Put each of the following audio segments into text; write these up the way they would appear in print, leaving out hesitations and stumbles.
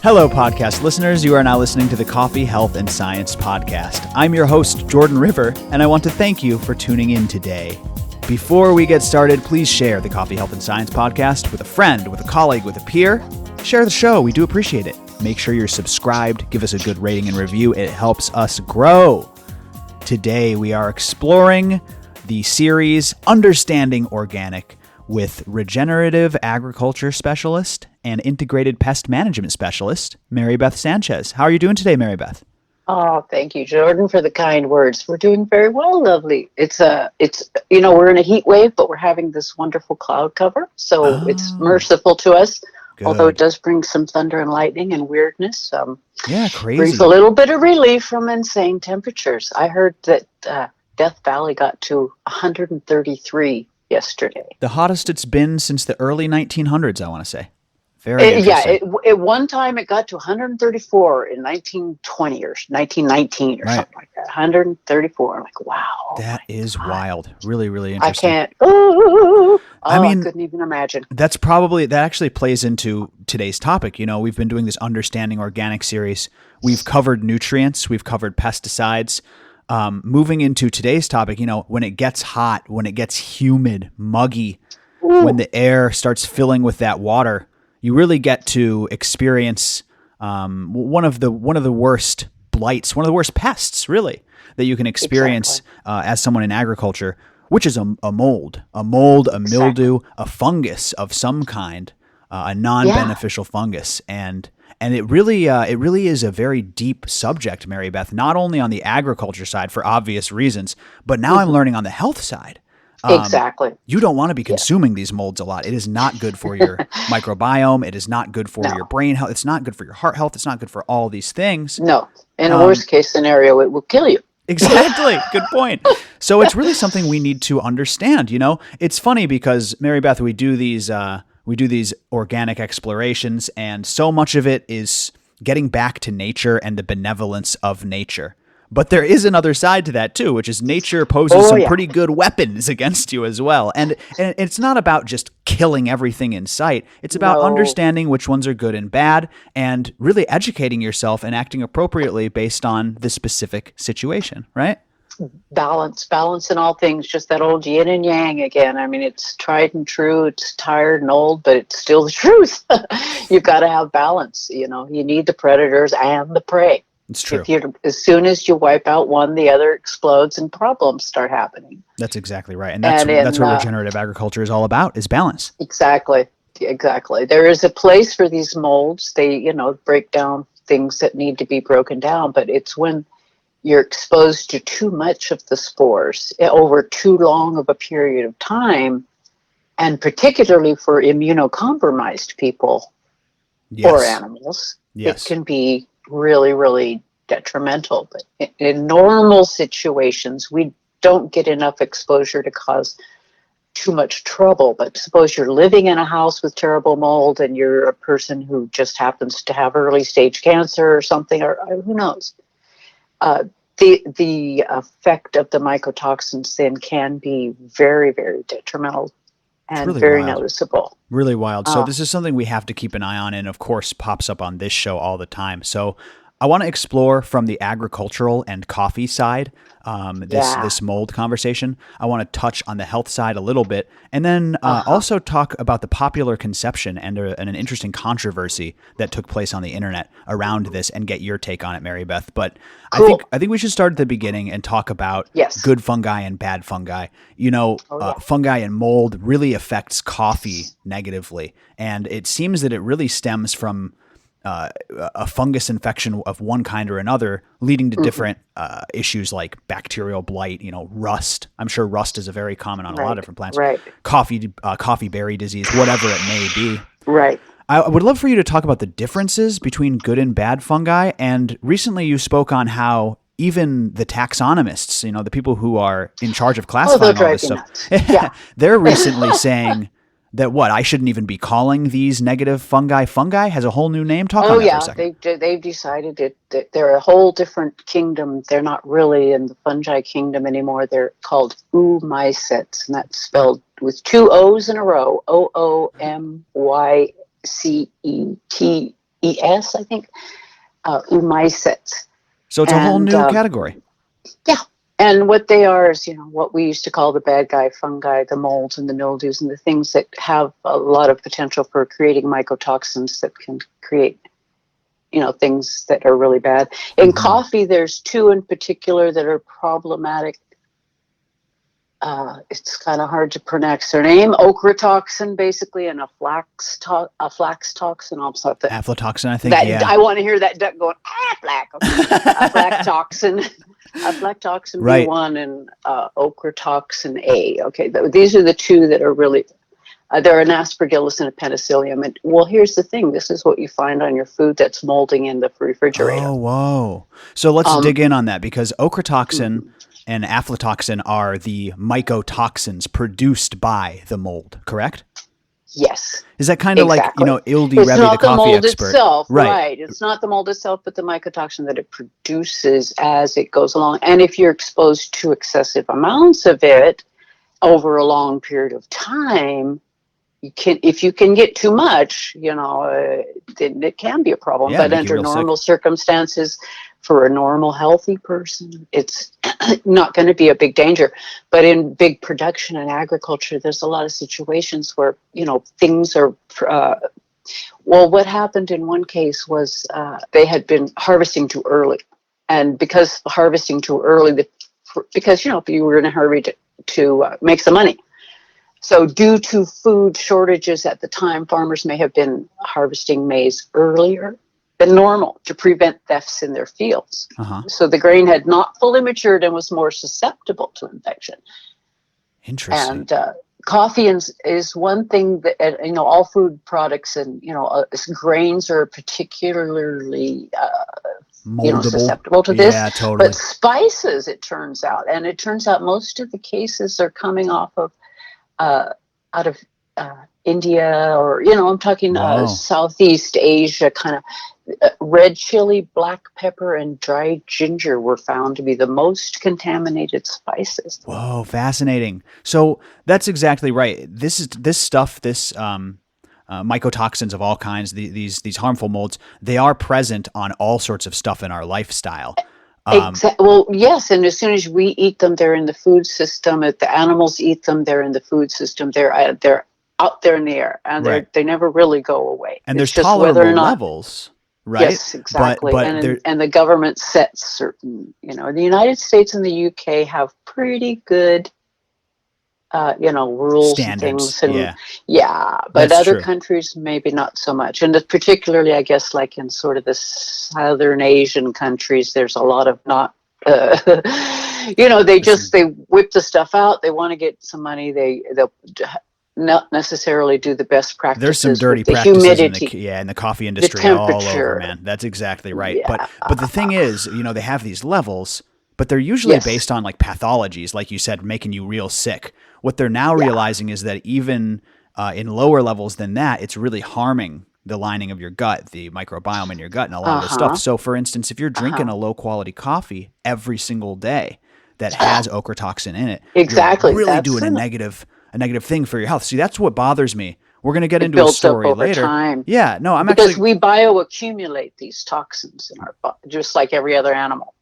Hello, podcast listeners. You are now listening to the Coffee, Health, and Science podcast. I'm your host, Jordan River, and I want to thank you for tuning in today. Before we get started, please share the Coffee, Health, and Science podcast with a friend, with a colleague, with a peer. Share the show. We do appreciate it. Make sure you're subscribed. Give us a good rating and review. It helps us grow. Today, we are exploring the series Understanding Organic with regenerative agriculture specialist and integrated pest management specialist, Marybeth Sanchez. How are you doing today, Marybeth? Oh, thank you, Jordan, for the kind words. We're doing very well, lovely. We're in a heat wave, but we're having this wonderful cloud cover, so it's merciful to us. Good. Although it does bring some thunder and lightning and weirdness. Yeah, crazy. Brings a little bit of relief from insane temperatures. I heard that Death Valley got to 133 yesterday. The hottest it's been since the early 1900s, I want to say. Very interesting. At one time it got to 134 in 1920 or 1919 or something like that. 134. I'm like, wow. That is wild. Really, really interesting. I can't. I couldn't even imagine. That actually plays into today's topic. You know, we've been doing this Understanding Organic series. We've covered nutrients. We've covered pesticides. Moving into today's topic, when it gets hot, when it gets humid, muggy, when the air starts filling with that water, you really get to experience one of the worst blights, one of the worst pests, really, that you can experience as someone in agriculture, which is a mold, a mildew, a fungus of some kind, a non-beneficial fungus, and it really is a very deep subject, Marybeth, not only on the agriculture side for obvious reasons, but now I'm learning on the health side. Exactly. You don't want to be consuming these molds a lot. It is not good for your microbiome. It is not good for your brain health. It's not good for your heart health. It's not good for all these things. No. In a worst case scenario, it will kill you. Exactly. Good point. So it's really something we need to understand. It's funny because, Marybeth, we do these organic explorations, and so much of it is getting back to nature and the benevolence of nature. But there is another side to that too, which is nature poses some pretty good weapons against you as well. And it's not about just killing everything in sight. It's about understanding which ones are good and bad and really educating yourself and acting appropriately based on the specific situation, right? Balance in all things, just that old yin and yang again. I mean, it's tried and true, it's tired and old, but it's still the truth. You've got to have balance. You need the predators and the prey. It's true. As soon as you wipe out one, the other explodes and problems start happening. That's exactly right. And that's what regenerative agriculture is all about, is balance. Exactly. There is a place for these molds. They, break down things that need to be broken down, but it's when you're exposed to too much of the spores over too long of a period of time, and particularly for immunocompromised people or animals, it can be really, really detrimental. But in normal situations, we don't get enough exposure to cause too much trouble. But suppose you're living in a house with terrible mold and you're a person who just happens to have early stage cancer or something, or who knows. The effect of the mycotoxins then can be very, very detrimental and really very noticeable. Really wild. So this is something we have to keep an eye on, and of course pops up on this show all the time. So I want to explore from the agricultural and coffee side this mold conversation. I want to touch on the health side a little bit, and then also talk about the popular conception and an interesting controversy that took place on the internet around this, and get your take on it, Marybeth. But cool. I think we should start at the beginning and talk about good fungi and bad fungi. Fungi and mold really affects coffee negatively, and it seems that it really stems from a fungus infection of one kind or another, leading to different issues like bacterial blight, rust. I'm sure rust is a very common on a lot of different plants. Right. Coffee berry disease, whatever it may be. Right. I would love for you to talk about the differences between good and bad fungi. And recently you spoke on how even the taxonomists, the people who are in charge of classifying all this stuff, they're recently saying that I shouldn't even be calling these negative fungi. Fungi has a whole new name. Talk on that for a second. They've decided that they're a whole different kingdom. They're not really in the fungi kingdom anymore. They're called oomycetes, and that's spelled with two O's in a row, Oomycetes. I think, umysets. So it's a whole new category. Yeah. And what they are is, what we used to call the bad guy fungi, the molds and the mildews and the things that have a lot of potential for creating mycotoxins that can create, things that are really bad. In coffee, there's two in particular that are problematic. It's kind of hard to pronounce their name. Ochratoxin, basically, and a flax toxin. Aflatoxin, I think. I want to hear that duck going, flax. Aflatoxin. Aflatoxin B1 and ochratoxin A. Okay, these are the two that are really. They're an aspergillus and a penicillium. And well, here's the thing. This is what you find on your food that's molding in the refrigerator. Oh, whoa. So let's dig in on that, because ochratoxin and aflatoxin are the mycotoxins produced by the mold, correct? Yes. Is that kind of exactly. like, Ildi Revy, the coffee expert? Itself, right. It's not the mold itself, but the mycotoxin that it produces as it goes along. And if you're exposed to excessive amounts of it over a long period of time, if you can get too much, then it can be a problem. Yeah, but under normal circumstances, for a normal, healthy person, it's not going to be a big danger. But in big production and agriculture, there's a lot of situations where, things are, what happened in one case was they had been harvesting too early. And because harvesting too early, because, if you were in a hurry to make some money. So due to food shortages at the time, farmers may have been harvesting maize earlier than normal to prevent thefts in their fields. So the grain had not fully matured and was more susceptible to infection. Interesting. And coffee is one thing that, all food products and, grains are particularly susceptible to this. Yeah, totally. But spices, it turns out, most of the cases are coming off of out of India, or I'm talking Southeast Asia, kind of red chili, black pepper, and dried ginger were found to be the most contaminated spices. Whoa, fascinating. So that's exactly right. This stuff, mycotoxins of all kinds, these harmful molds, they are present on all sorts of stuff in our lifestyle. Well, yes, and as soon as we eat them, they're in the food system. If the animals eat them, they're in the food system. They're out there in the air, and they never really go away. And there's tolerable levels, right? Yes, exactly. And the government sets certain, the United States and the UK have pretty good, rules, standards, and things. But that's other true. countries, maybe not so much. And particularly, I guess, like in sort of the Southern Asian countries, there's a lot of not, they whip the stuff out. They want to get some money. They'll not necessarily do the best practices. There's some dirty practices in the coffee industry all over, man. That's exactly right. Yeah. But the thing is, they have these levels, but they're usually based on like pathologies, like you said, making you real sick. What they're now realizing is that even in lower levels than that, it's really harming the lining of your gut, the microbiome in your gut, and a lot of the stuff. So, for instance, if you're drinking a low-quality coffee every single day that has ochratoxin in it, exactly, you're really doing a negative thing for your health. See, that's what bothers me. We're going to get into a story later. Time. Yeah, no, because we bioaccumulate these toxins in our body, just like every other animal.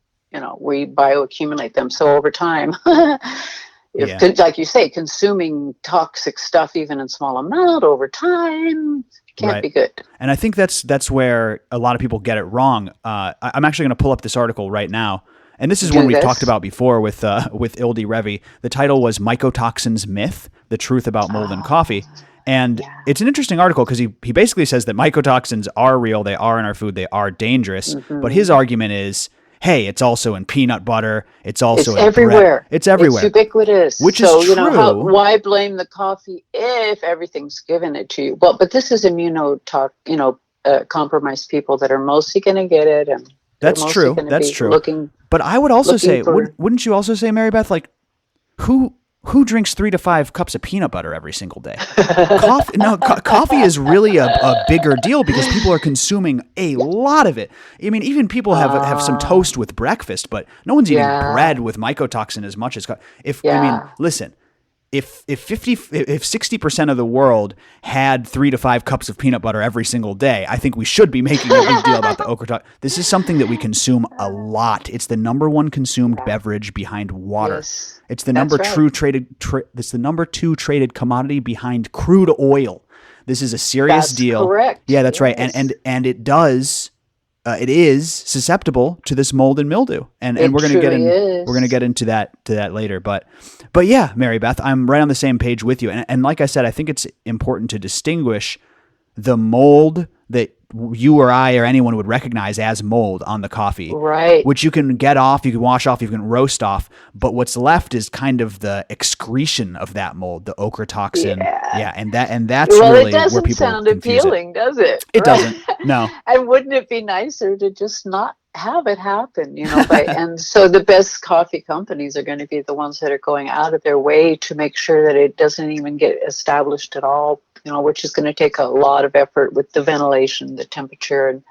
We bioaccumulate them. So over time, like you say, consuming toxic stuff, even in small amount over time, can't be good. And I think that's where a lot of people get it wrong. I'm actually going to pull up this article right now. And this is one we've talked about before with Ildi Revy. The title was Mycotoxins Myth, The Truth About Mold and Coffee. And it's an interesting article because he basically says that mycotoxins are real, they are in our food, they are dangerous. But his argument is, hey, it's also in peanut butter, it's also in everywhere. Bread. It's everywhere. It's ubiquitous. Which is true. Why blame the coffee if everything's given it to you? Well, but this is compromised people that are mostly going to get it, and that's true. That's true. But I would also say, wouldn't you also say, Marybeth, like who drinks 3 to 5 cups of peanut butter every single day? Coffee is really a bigger deal because people are consuming a lot of it. I mean, even people have some toast with breakfast, but no one's eating bread with mycotoxin as much as listen. if 60% of the world had 3 to 5 cups of peanut butter every single day, I think we should be making a big deal about the ochratoxin. This is something that we consume a lot. It's the number one consumed beverage behind water. Yes, It's the number it's the number 2 traded commodity behind crude oil. This is a serious deal. Correct. Yeah, that's right. And it is susceptible to this mold and mildew, and we're going to get into that later. But yeah, Marybeth, I'm right on the same page with you. And like I said, I think it's important to distinguish the mold that you or I or anyone would recognize as mold on the coffee, right? Which you can get off, you can wash off, you can roast off, but what's left is kind of the excretion of that mold, the ochratoxin. Yeah, and that's really where people sound appealing, does it? It doesn't. No. And wouldn't it be nicer to just not have it happen? And so the best coffee companies are going to be the ones that are going out of their way to make sure that it doesn't even get established at all. Which is going to take a lot of effort with the ventilation, the temperature, and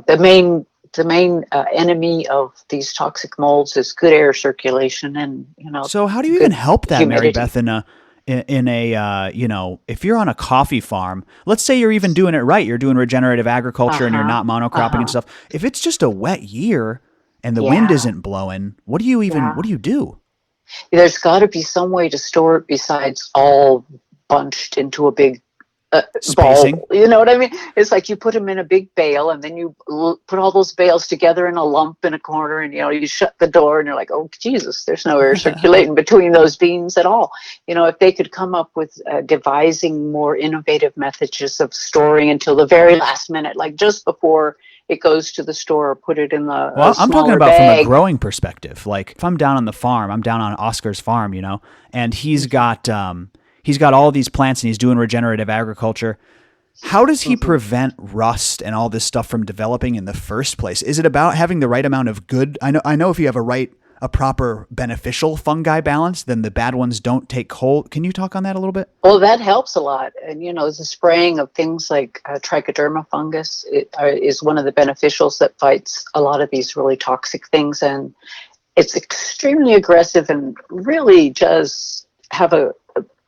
the main enemy of these toxic molds is good air circulation, and So how do you even help that, humidity. Marybeth, in a if you're on a coffee farm, let's say you're even doing it right, you're doing regenerative agriculture and you're not monocropping and stuff. If it's just a wet year and the wind isn't blowing, what do you do? There's got to be some way to store it besides all bunched into a big spacing. Ball. You know what I mean? It's like you put them in a big bale, and then you put all those bales together in a lump in a corner, and you shut the door, and you're like, oh Jesus, there's no air circulating between those beans at all. If they could come up with devising more innovative methods of storing until the very last minute, like just before it goes to the store, or put it in the well, I'm talking about bag. from a growing perspective. Like if I'm down on the farm, I'm down on Oscar's farm, and he's got all these plants and he's doing regenerative agriculture. How does he prevent rust and all this stuff from developing in the first place? Is it about having the right amount of good? I know if you have a proper beneficial fungi balance, then the bad ones don't take hold. Can you talk on that a little bit? Well, that helps a lot. And, the spraying of things like trichoderma fungus is one of the beneficials that fights a lot of these really toxic things. And it's extremely aggressive and really does have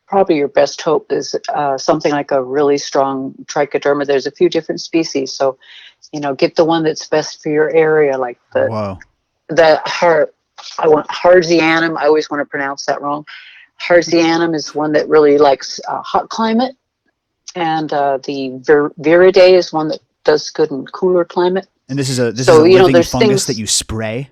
probably your best hope is something like a really strong trichoderma. There's a few different species. So, get the one that's best for your area, like Harzianum. I always want to pronounce that wrong. Harzianum is one that really likes hot climate. And the Viridae is one that does good in cooler climate. And this is a living fungus that you spray?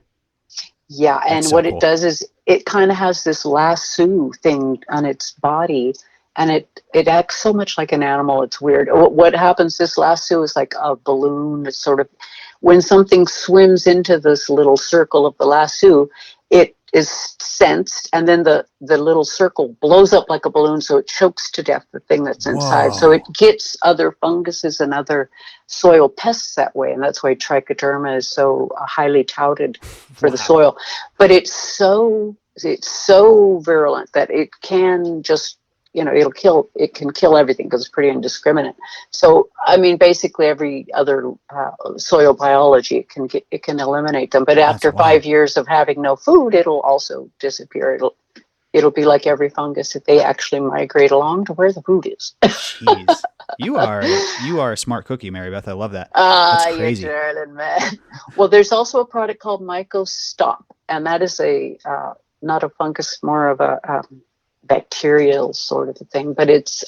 Yeah, and what it does is it kind of has this lasso thing on its body, and it acts so much like an animal. It's weird. What happens, this lasso is like a balloon. It's sort of, when something swims into this little circle of the lasso, it is sensed, and then the little circle blows up like a balloon, so it chokes to death the thing that's inside. Whoa. So it gets other funguses and other soil pests that way, and that's why trichoderma is so highly touted for the soil. But it's so virulent that it can just it can kill everything because it's pretty indiscriminate. So basically every other soil biology it can eliminate them. But after 5 years of having no food, it'll also disappear. It'll be like every fungus if they actually migrate along to where the food is. Jeez. You are a smart cookie, Marybeth. I love that. That's crazy. You're darling, man. Well, there's also a product called Mycostop, and that is not a fungus, more of a bacterial sort of a thing, but it's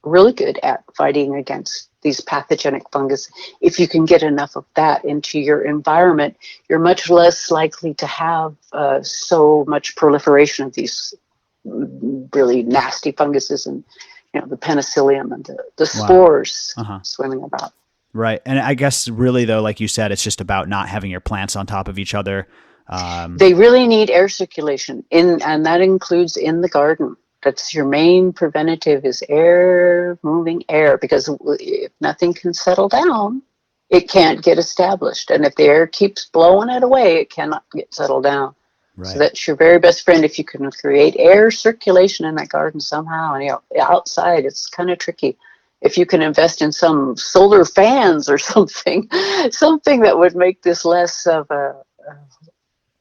really good at fighting against these pathogenic fungus. If you can get enough of that into your environment, you're much less likely to have so much proliferation of these really nasty funguses and the penicillium and the spores swimming about. Right. And I guess really though, like you said, it's just about not having your plants on top of each other. They really need air circulation and that includes in the garden. That's your main preventative, is moving air, because if nothing can settle down, it can't get established. And if the air keeps blowing it away, it cannot get settled down. Right. So that's your very best friend if you can create air circulation in that garden somehow. And outside, it's kind of tricky. If you can invest in some solar fans or something that would make this less of a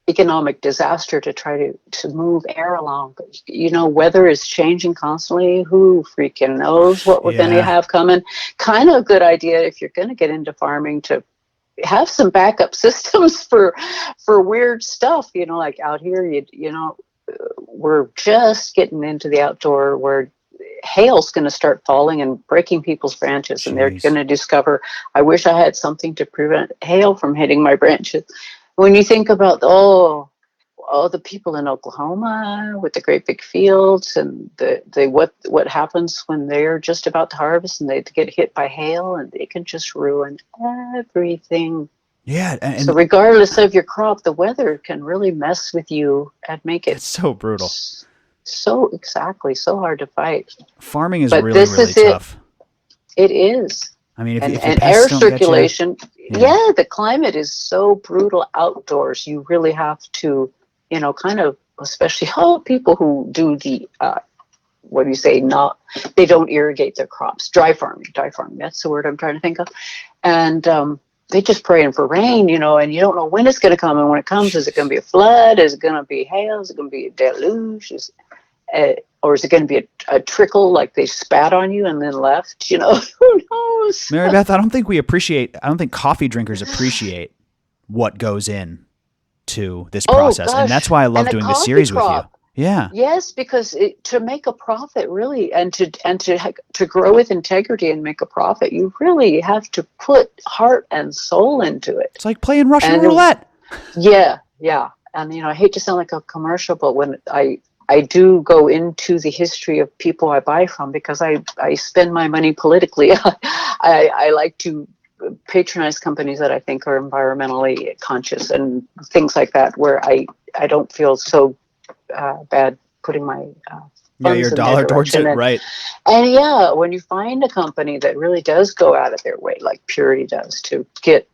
economic disaster to try to move air along. Weather is changing constantly. Who freaking knows what we're going to have coming? Kind of a good idea if you're going to get into farming to have some backup systems for weird stuff. Like out here, we're just getting into the outdoor where hail's going to start falling and breaking people's branches. Jeez. And they're going to discover, I wish I had something to prevent hail from hitting my branches. When you think about the people in Oklahoma with the great big fields and what happens when they're just about to harvest and they get hit by hail and they can just ruin everything. Yeah. And so regardless of your crop, the weather can really mess with you and make it. It's so brutal. So hard to fight. Farming is really tough. It is. I mean, if air circulation, the climate is so brutal outdoors. You really have to, kind of, especially people who do the, they don't irrigate their crops. Dry farming. That's the word I'm trying to think of. And they just praying for rain, and you don't know when it's going to come. And when it comes, is it going to be a flood? Is it going to be hail? Is it going to be a deluge? Or is it going to be a trickle, like they spat on you and then left? Who knows? Marybeth, I don't think coffee drinkers appreciate what goes in to this process. And that's why I love doing this series with you. Yeah. Yes, because to make a profit, really, and to grow with integrity and make a profit, you really have to put heart and soul into it. It's like playing Russian roulette. Yeah. And, I hate to sound like a commercial, but when I do go into the history of people I buy from because I spend my money politically. I like to patronize companies that I think are environmentally conscious and things like that, where I don't feel so bad putting my funds your dollar towards it, right? And when you find a company that really does go out of their way, like Purity does, to get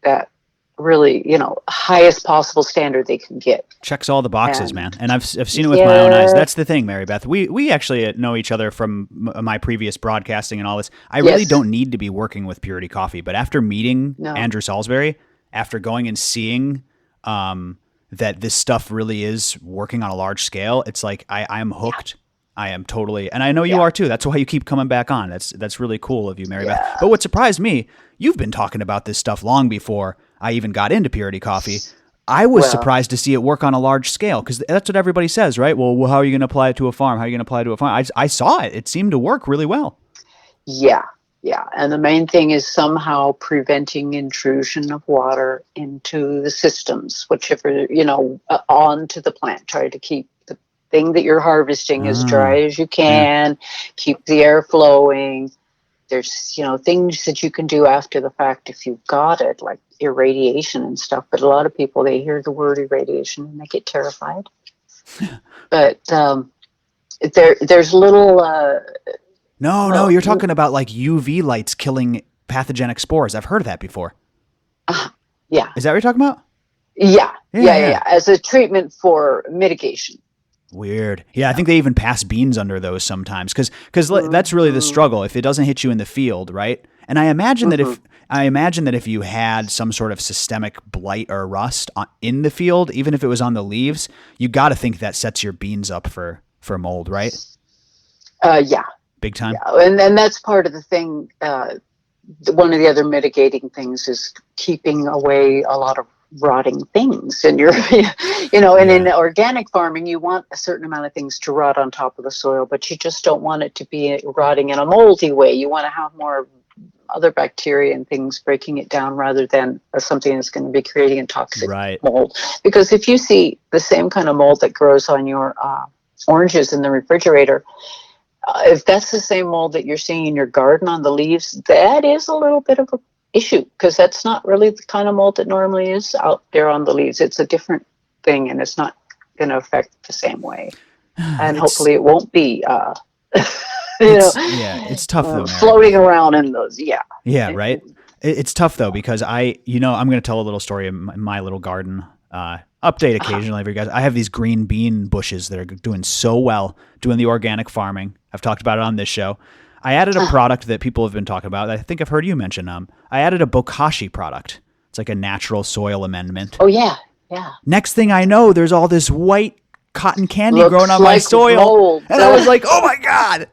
that really, highest possible standard they can get. Checks all the boxes, man. And I've seen it with my own eyes. That's the thing, Marybeth. We actually know each other from my previous broadcasting and all this. I really don't need to be working with Purity Coffee, but after meeting Andrew Salisbury, after going and seeing that this stuff really is working on a large scale, it's like I'm hooked. I am totally, and I know you are too. That's why you keep coming back on. That's really cool of you, Marybeth. Yeah. But what surprised me, you've been talking about this stuff long before I even got into Purity Coffee. I was surprised to see it work on a large scale because that's what everybody says, right? Well, how are you going to apply it to a farm? How are you going to apply it to a farm? I saw it. It seemed to work really well. Yeah. And the main thing is somehow preventing intrusion of water into the systems, whichever, onto the plant. Try to keep the thing that you're harvesting as dry as you can, keep the air flowing. There's, things that you can do after the fact if you've got it, like irradiation and stuff. But a lot of people, they hear the word irradiation and they get terrified. But there's little... No, you're talking about like UV lights killing pathogenic spores. I've heard of that before. Yeah. Is that what you're talking about? Yeah. As a treatment for mitigation. Weird. Yeah, I think they even pass beans under those sometimes because that's really the struggle. If it doesn't hit you in the field, right? And I imagine that if you had some sort of systemic blight or rust in the field, even if it was on the leaves, you got to think that sets your beans up for mold, right? Yeah. Big time. Yeah. And that's part of the thing. One of the other mitigating things is keeping away a lot of rotting things. And and in organic farming, you want a certain amount of things to rot on top of the soil, but you just don't want it to be rotting in a moldy way. You want to have more other bacteria and things breaking it down rather than something that's going to be creating a toxic mold. Because if you see the same kind of mold that grows on your oranges in the refrigerator, if that's the same mold that you're seeing in your garden on the leaves, that is a little bit of an issue because that's not really the kind of mold that normally is out there on the leaves. It's a different thing and it's not going to affect the same way. And hopefully it won't be, it's tough though, floating around in those. Yeah, right. It's tough though because I'm going to tell a little story in my little garden. Update occasionally for you guys. I have these green bean bushes that are doing so well doing the organic farming. I've talked about it on this show. I added a product that people have been talking about. I think I've heard you mention. I added a bokashi product. It's like a natural soil amendment. Oh yeah. Yeah. Next thing I know, there's all this white cotton candy Looks growing on like my soil. mold. And I was like, oh my God,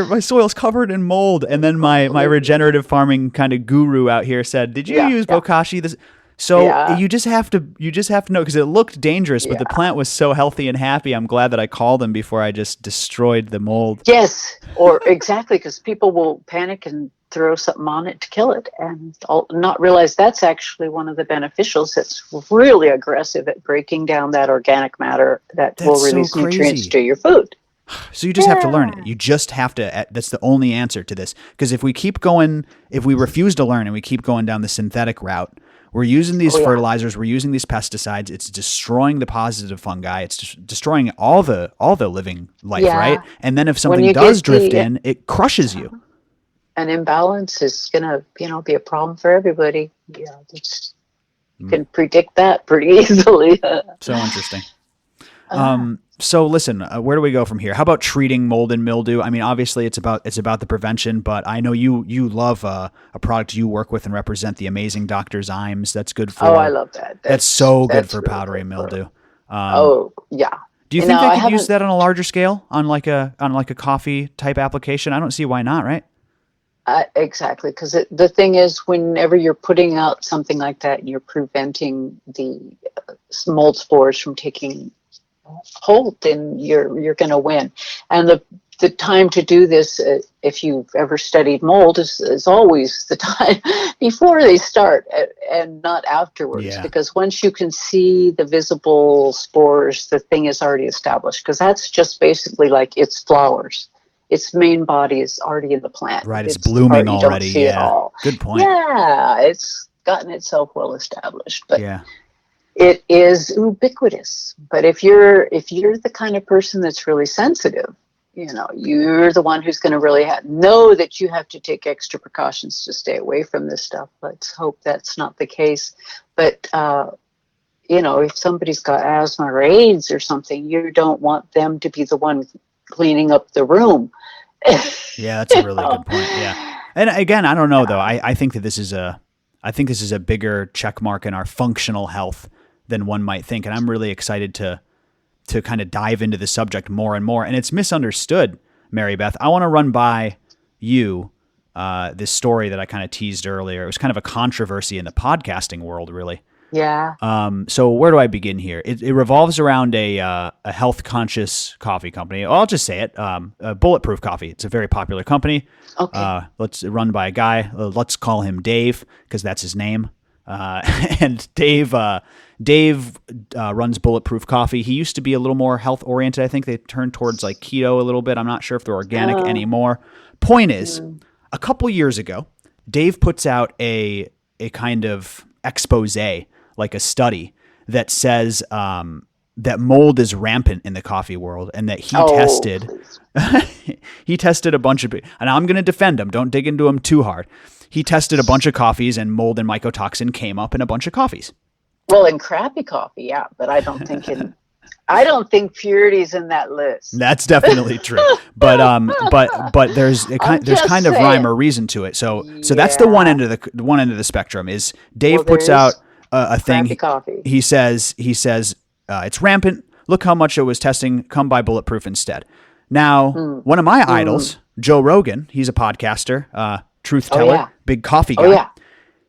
my soil's covered in mold. And then my regenerative farming kind of guru out here said, did you use bokashi? So you just have to know, because it looked dangerous, but the plant was so healthy and happy. I'm glad that I called him before I just destroyed the mold. Yes, or exactly, because people will panic and throw something on it to kill it and not realize that's actually one of the beneficials that's really aggressive at breaking down that organic matter that will release nutrients to your food. So you just have to learn it. You just have to. That's the only answer to this. Because if we refuse to learn and we keep going down the synthetic route, we're using these fertilizers, we're using these pesticides. It's destroying the positive fungi. It's destroying all the living life, right? And then if something does drift in, it crushes you. An imbalance is gonna, be a problem for everybody. Yeah, you can predict that pretty easily. So interesting. So listen, where do we go from here? How about treating mold and mildew? I mean, obviously it's about the prevention, but I know you love a product you work with and represent, the amazing Dr. Zymes. That's good for. Oh, I love that. That's so good for powdery mildew. Yeah. Do you think they could use that on a larger scale, on like a coffee type application? I don't see why not, right? Exactly, because the thing is, whenever you're putting out something like that and you're preventing the mold spores from taking hold, then you're going to win. And the time to do this, if you've ever studied mold, is always the time before they start and not afterwards. Because once you can see the visible spores, the thing is already established, because that's just basically like its flowers. Its main body is already in the plant. Right, it's blooming already. Good point. Yeah, it's gotten itself well established. But it is ubiquitous. But if you're the kind of person that's really sensitive, you're the one who's going to really know that you have to take extra precautions to stay away from this stuff. Let's hope that's not the case. But if somebody's got asthma or AIDS or something, you don't want them to be the one cleaning up the room. Yeah, that's a really good point. Yeah. And again, I don't know though. I think that this is a bigger check mark in our functional health than one might think. And I'm really excited to kind of dive into the subject more and more. And it's misunderstood, Marybeth. I want to run by you this story that I kind of teased earlier. It was kind of a controversy in the podcasting world, really. Yeah. So where do I begin here? It revolves around a health conscious coffee company. I'll just say it. Bulletproof Coffee. It's a very popular company. Okay. Let's run by a guy. Let's call him Dave, because that's his name. And Dave runs Bulletproof Coffee. He used to be a little more health oriented. I think they turned towards like keto a little bit. I'm not sure if they're organic anymore. Point is, a couple years ago, Dave puts out a kind of expose, like a study that says that mold is rampant in the coffee world, and that he tested a bunch of, and I'm going to defend him. Don't dig into him too hard. He tested a bunch of coffees, and mold and mycotoxin came up in a bunch of coffees. Well, in crappy coffee, yeah, but I don't think purity's in that list. That's definitely true. But there's kind of rhyme or reason to it. So that's the one end of the spectrum. Is Dave puts out a thing. He says it's rampant. Look how much it was testing. Come buy Bulletproof instead. Now, one of my idols, Joe Rogan, he's a podcaster, truth teller, big coffee guy.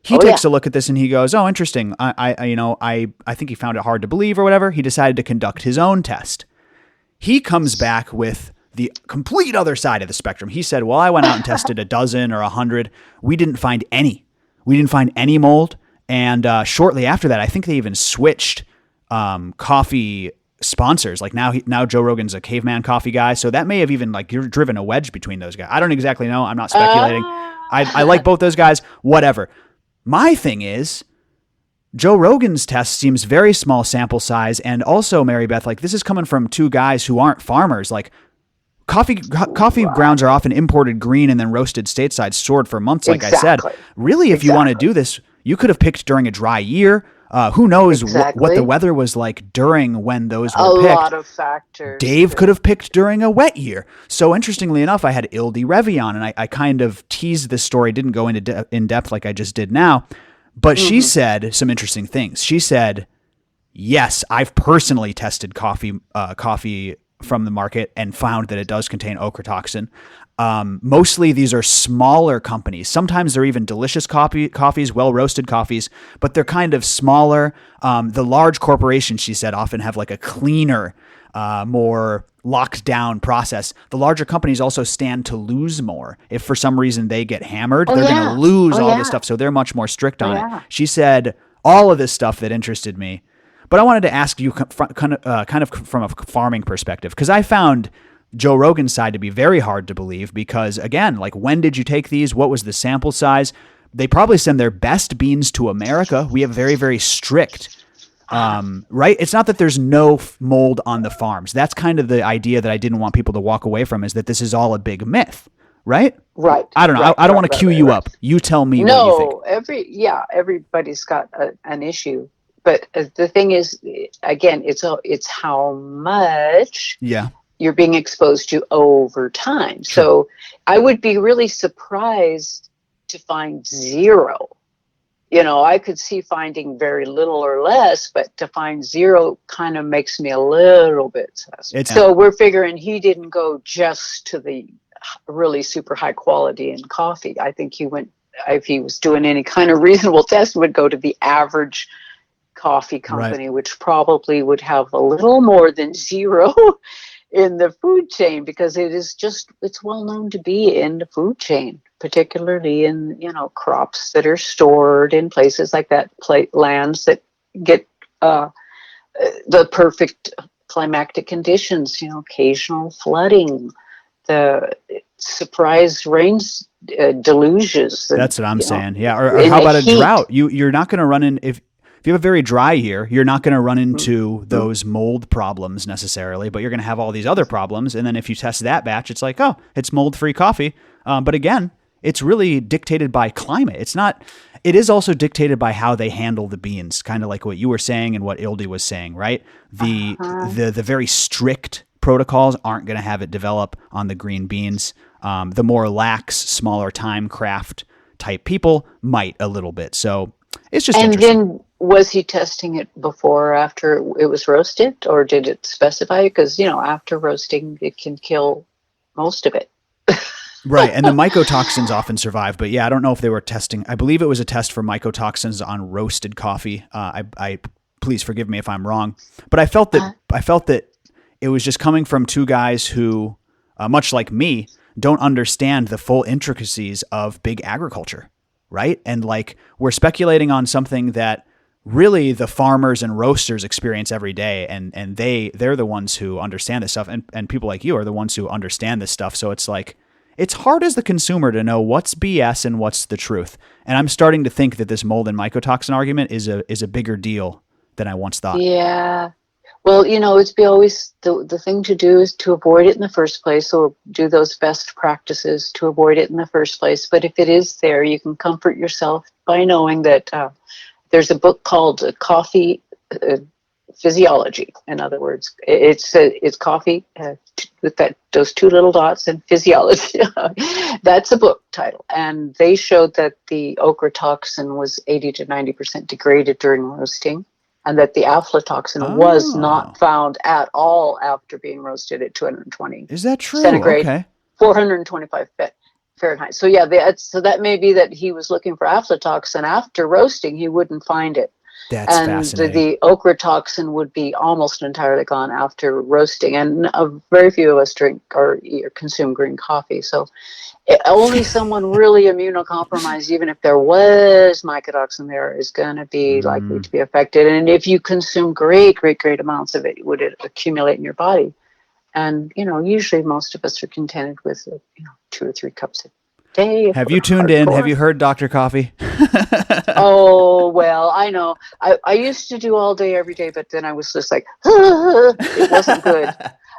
He takes a look at this and he goes, "Oh, interesting. I think he found it hard to believe or whatever." He decided to conduct his own test. He comes back with the complete other side of the spectrum. He said, "Well, I went out and tested a dozen or 100. We didn't find any. We didn't find any mold." And shortly after that, I think they even switched coffee sponsors. Like now Joe Rogan's a caveman coffee guy. So that may have even driven a wedge between those guys. I don't exactly know. I'm not speculating. I like both those guys. Whatever. My thing is, Joe Rogan's test seems very small sample size. And also, Marybeth, this is coming from two guys who aren't farmers. Coffee grounds are often imported green and then roasted stateside, stored for months, like I said. Really, if you want to do this, you could have picked during a dry year. Who knows what the weather was like during when those were picked. A lot of factors. Dave could have picked during a wet year. So interestingly enough, I had Ildi Revi on, and I kind of teased this story, didn't go into in depth like I just did now. But she said some interesting things. She said Yes, I've personally tested coffee from the market and found that it does contain ochratoxin. Mostly these are smaller companies. Sometimes they're even delicious coffees, well-roasted coffees, but they're kind of smaller. The large corporations, she said, often have like a cleaner, more locked down process. The larger companies also stand to lose more. If for some reason they get hammered, they're going to lose all this stuff. So they're much more strict on it. She said all of this stuff that interested me. But I wanted to ask you kind of from a farming perspective, because I found Joe Rogan's side to be very hard to believe because, again, like, when did you take these? What was the sample size? They probably send their best beans to America. We have very, very strict, right? It's not that there's no mold on the farms. That's kind of the idea that I didn't want people to walk away from, is that this is all a big myth, right? Right. I don't know. I don't want to cue you up. You tell me what you think. Everybody's got an issue. But the thing is, again, it's how much you're being exposed to over time. Sure. So I would be really surprised to find zero. You know, I could see finding very little or less, but to find zero kind of makes me a little bit suspect. So we're figuring he didn't go just to the really super high quality in coffee. I think he went, if he was doing any kind of reasonable test, would go to the average coffee company, which probably would have a little more than zero in the food chain, because it's well known to be in the food chain, particularly in, you know, crops that are stored in places like that, lands that get the perfect climatic conditions, you know, occasional flooding, the surprise rains, deluges. That's what I'm saying. Yeah. Or how about a drought? You're not going to run in, if you have a very dry year, you're not going to run into those mold problems necessarily, but you're going to have all these other problems. And then if you test that batch, it's like, oh, it's mold-free coffee. But again, it's really dictated by climate. It is also dictated by how they handle the beans, kind of like what you were saying and what Ildi was saying, right? The very strict protocols aren't going to have it develop on the green beans. The more lax, smaller time craft type people might a little bit. So it's just interesting. And then, was he testing it before or after it was roasted, or did it specify? Because, you know, after roasting, it can kill most of it. Right. And the mycotoxins often survive. But yeah, I don't know if they were testing. I believe it was a test for mycotoxins on roasted coffee. I please forgive me if I'm wrong. But I felt that it was just coming from two guys who, much like me, don't understand the full intricacies of big agriculture. Right. And like, we're speculating on something that really the farmers and roasters experience every day. And they're the ones who understand this stuff. And people like you are the ones who understand this stuff. So it's like, it's hard as the consumer to know what's BS and what's the truth. And I'm starting to think that this mold and mycotoxin argument is a bigger deal than I once thought. Yeah. Well, you know, the thing to do is to avoid it in the first place. So do those best practices to avoid it in the first place. But if it is there, you can comfort yourself by knowing that there's a book called Coffee Physiology. In other words, it's coffee with those two little dots and physiology. That's a book title. And they showed that the ochratoxin was 80 to 90% degraded during roasting, and that the aflatoxin was not found at all after being roasted at 220. Is that true? Centigrade, okay. 425 Fahrenheit. So yeah, so that may be that he was looking for aflatoxin after roasting. He wouldn't find it. That's fascinating. The ochratoxin would be almost entirely gone after roasting, and very few of us drink or consume green coffee. So only someone really immunocompromised, even if there was mycotoxin there, is going to be likely to be affected. And if you consume great amounts of it, would it accumulate in your body? And, you know, usually most of us are contented with, 2 or 3 cups a day. Have you tuned in? Have you heard Dr. Coffee? Oh, well, I know. I used to do all day, every day, but then I was just like, it wasn't good.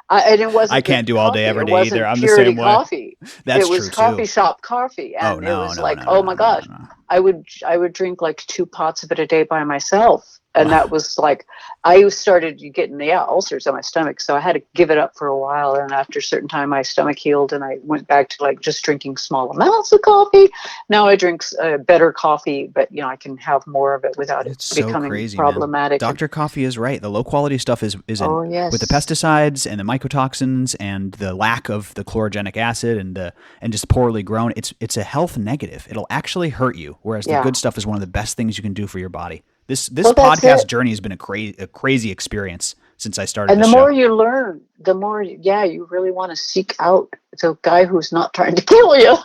And it wasn't. I can't do all day, every day either. I'm the purity same way. Coffee. That's it was true coffee too. shop coffee, and oh my gosh, I would drink like 2 pots of it a day by myself, And that was like, I started getting ulcers on my stomach, so I had to give it up for a while. And after a certain time, my stomach healed, and I went back to like just drinking small amounts of coffee. Now I drink better coffee, but I can have more of it without it becoming crazy, problematic. Man. Dr. Coffee is right. The low quality stuff is with the pesticides and the mycotoxins and the lack of the chlorogenic acid and just poorly grown. It's a health negative. It'll actually hurt you, whereas the good stuff is one of the best things you can do for your body. This podcast journey has been a crazy experice since I started. And the more you learn, the more you really want to seek out the guy who's not trying to kill you,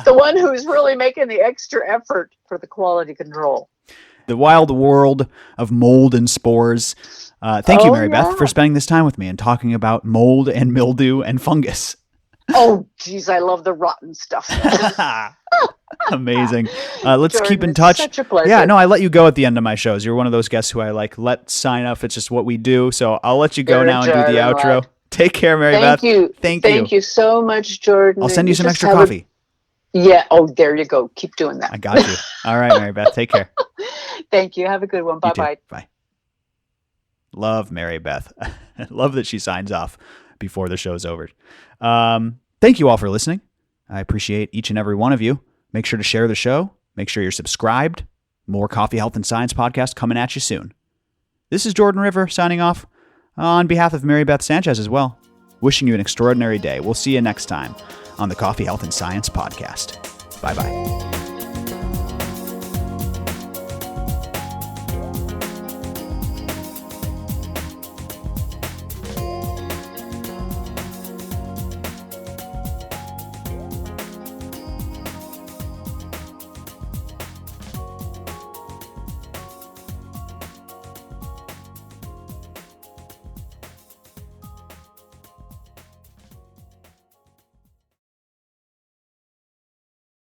the one who's really making the extra effort for the quality control. The wild world of mold and spores. Thank you, Marybeth, for spending this time with me and talking about mold and mildew and fungus. Oh, geez, I love the rotten stuff. Amazing. Let's Jordan, keep in touch. Such a pleasure. Yeah, no, I let you go at the end of my shows. You're one of those guests who I let sign up. It's just what we do. So I'll let you go now and do the outro. Lad. Take care, Marybeth. Thank you. Thank you so much, Jordan. I'll send you some extra coffee. Yeah. Oh, there you go. Keep doing that. I got you. All right, Marybeth. Take care. Thank you. Have a good one. Bye-bye. Bye. Love Marybeth. I love that she signs off before the show's over. Thank you all for listening. I appreciate each and every one of you. Make sure to share the show. Make sure you're subscribed. More Coffee, Health, and Science podcast coming at you soon. This is Jordan River signing off on behalf of Marybeth Sanchez as well. Wishing you an extraordinary day. We'll see you next time on the Coffee, Health, and Science podcast. Bye-bye.